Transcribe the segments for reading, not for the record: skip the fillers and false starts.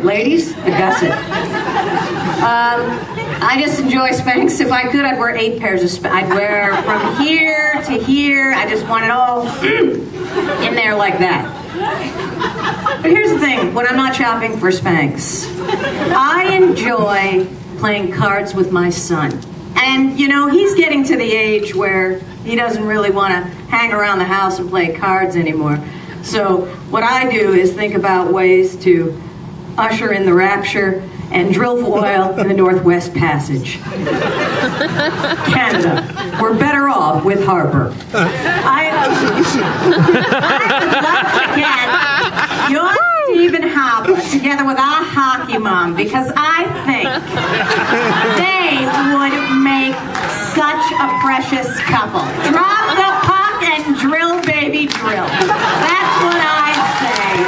gusset. Ladies, the gusset. I just enjoy Spanx. If I could, I'd wear 8 pairs of Spanx. I'd wear from here to here. I just want it all in there like that. But here's the thing, when I'm not shopping for Spanx, I enjoy playing cards with my son. And, you know, he's getting to the age where he doesn't really want to hang around the house and play cards anymore. So what I do is think about ways to usher in the rapture and drill for oil in the Northwest Passage. Canada, we're better off with Harper. I would love to get your Stephen Harper together with our hockey mom, because I think they would make such a precious couple. Drop the puck and drill, baby, drill. That's what I say.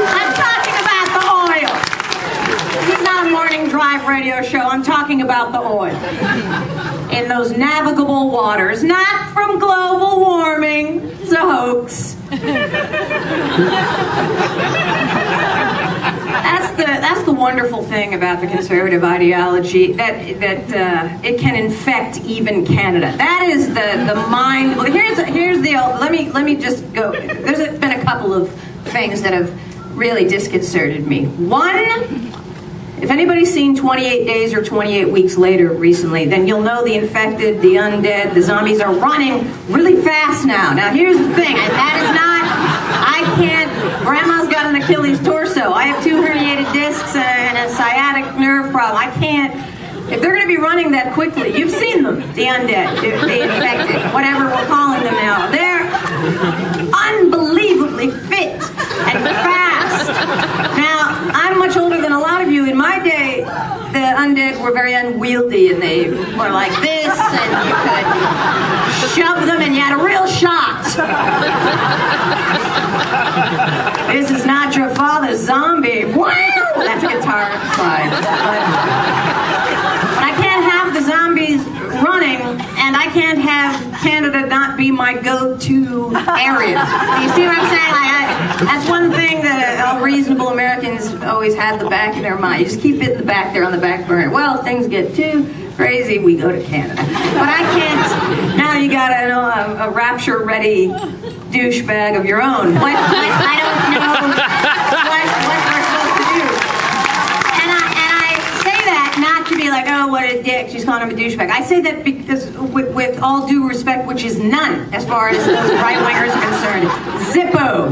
I'm talking about the oil. This is not a morning drive radio show. I'm talking about the oil. In those navigable waters, not from global warming. It's a hoax. That's the wonderful thing about the conservative ideology, that it can infect even Canada. That is the mind. Well, here's the let me just go. There's been a couple of things that have really disconcerted me. One, if anybody's seen 28 Days or 28 Weeks Later recently, then you'll know the infected, the undead, the zombies are running really fast now. Now here's the thing, that is not, I can't, Grandma's got an Achilles torso, I have 2 herniated discs and a sciatic nerve problem. I can't, if they're going to be running that quickly, you've seen them, the undead, the infected, whatever we're calling them now. They're unbelievably fit and fast. Now, I'm much older than a lot of you. In my day, the undead were very unwieldy, and they were like this, and you could shove them, and you had a real shot. This is not your father's zombie. Wow! That's a guitar slide. But I can't have the zombies running, and I can't have Canada not be my go-to area. You see what I'm saying? That's one thing that all reasonable Americans always had the back of their mind. You just keep it in the back there on the back burner. Well, if things get too crazy, we go to Canada. But I can't. Now you got a rapture-ready douchebag of your own. I don't know what we're supposed to do. And I say that not to be like, oh, what a dick, she's calling him a douchebag. I say that because, with all due respect, which is none, as far as those right-wingers are concerned. Zippo.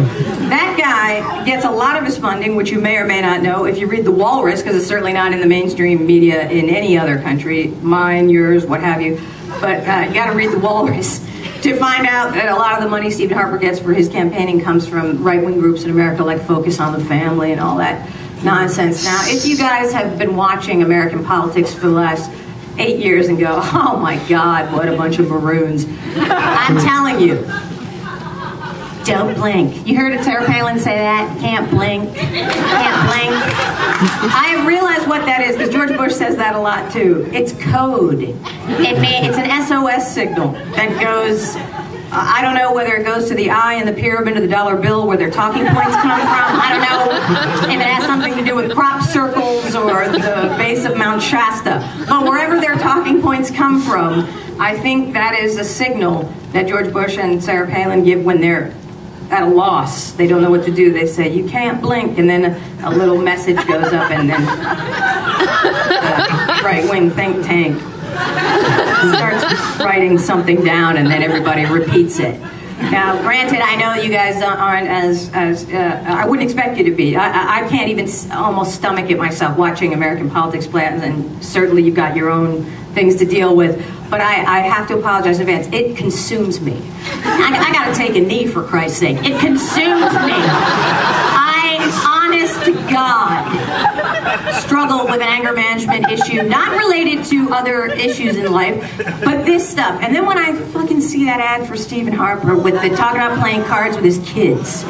That guy gets a lot of his funding, which you may or may not know if you read The Walrus, because it's certainly not in the mainstream media in any other country, mine, yours, what have you. But you got to read The Walrus to find out that a lot of the money Stephen Harper gets for his campaigning comes from right-wing groups in America like Focus on the Family and all that nonsense. Now, if you guys have been watching American politics for the last 8 years and go, oh my God, what a bunch of maroons, I'm telling you, don't blink. You heard Sarh Palin say that? Can't blink. Can't blink. I have realized what that is, because George Bush says that a lot too. It's code. It's an SOS signal that goes, I don't know whether it goes to the eye in the pyramid of the dollar bill where their talking points come from. I don't know if it has something to do with crop circles or the base of Mount Shasta. But wherever their talking points come from, I think that is a signal that George Bush and Sarah Palin give when they're at a loss. They don't know what to do. They say, you can't blink, and then a little message goes up, and then the right-wing think tank starts writing something down, and then everybody repeats it. Now, granted, I know you guys aren't as I wouldn't expect you to be. I can't even almost stomach it myself watching American politics play out, and certainly you've got your own things to deal with. But I have to apologize in advance. It consumes me. I got to take a knee, for Christ's sake. It consumes me. I, honest to God, struggle with an anger management issue, not related to other issues in life, but this stuff. And then when I fucking see that ad for Stephen Harper with the talking about playing cards with his kids,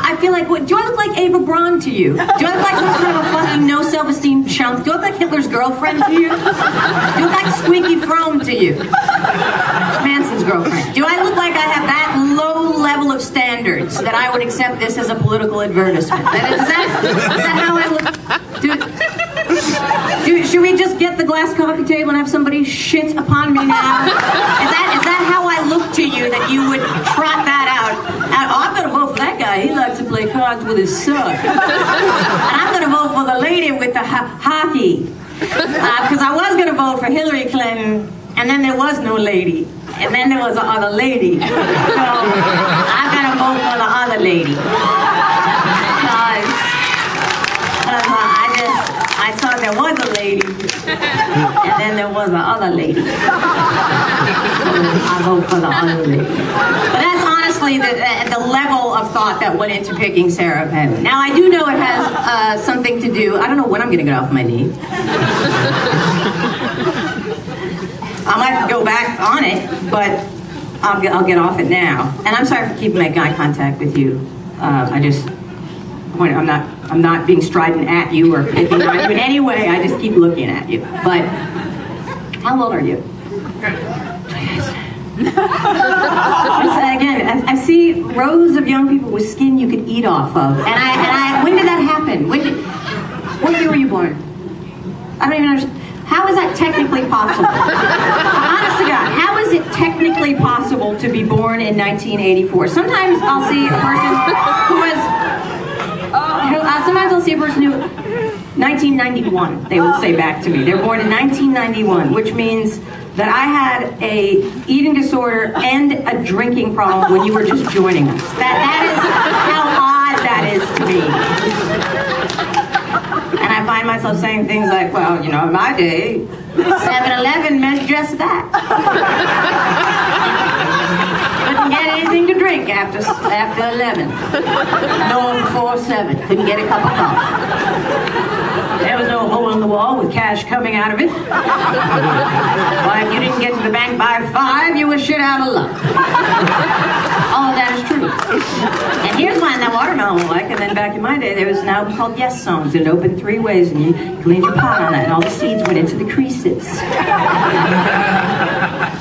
I feel like, what, do I look like Ava Braun to you? Do I look like some kind of a fucking no self-esteem chump? Do I look like Hitler's girlfriend to you? Do I look like Squeaky Fromme to you? Manson's girlfriend. Do I look like I have that low level of of standards that I would accept this as a political advertisement. Is that how I look? Should we just get the glass coffee table and have somebody shit upon me now? Is that how I look to you, that you would trot that out? I'm going to vote for that guy. He likes to play cards with his son. And I'm going to vote for the lady with the hockey. Because I was going to vote for Hillary Clinton, and then there was no lady. And then there was the other lady. So I'm going to vote for the other lady. I saw there was a lady, and then there was the other lady. So I vote for the other lady. But that's honestly the level of thought that went into picking Sarh Palin. Now, I do know it has something to do, I don't know when I'm going to get off my knee. I might go back on it, but I'll get off it now. And I'm sorry for keeping making eye contact with you. I'm not being strident at you or picking on you in any way. I just keep looking at you. But how old are you? Again, I see rows of young people with skin you could eat off of. And when did that happen? What year were you born? I don't even understand. How is that technically possible? Honest to God, how is it technically possible to be born in 1984? Sometimes I'll see a person who was... sometimes I'll see a person who, 1991, they will say back to me. They were born in 1991, which means that I had a eating disorder and a drinking problem when you were just joining us. That is how odd that is to me. And I find myself saying things like, well, you know, in my day, 7-Eleven meant just that. Couldn't get anything to drink after 11. No before 7. Couldn't get a cup of coffee. There was no hole in the wall with cash coming out of it. Why, if you didn't get to the bank by 5, you were shit out of luck. All of that is true. And here's one that watermelon like, and then back in my day, there was an album called Yes Songs. It opened 3 ways, and you cleaned your pot on it, and all the seeds went into the creases.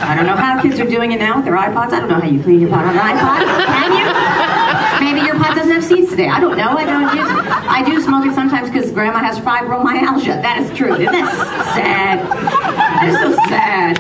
I don't know how kids are doing it now with their iPods. I don't know how you clean your pot on an iPod. Can you? Maybe your pot doesn't have seeds today. I don't know. I don't use it. I do smoke it sometimes because Grandma has fibromyalgia. That is true. Isn't that sad? That is so sad.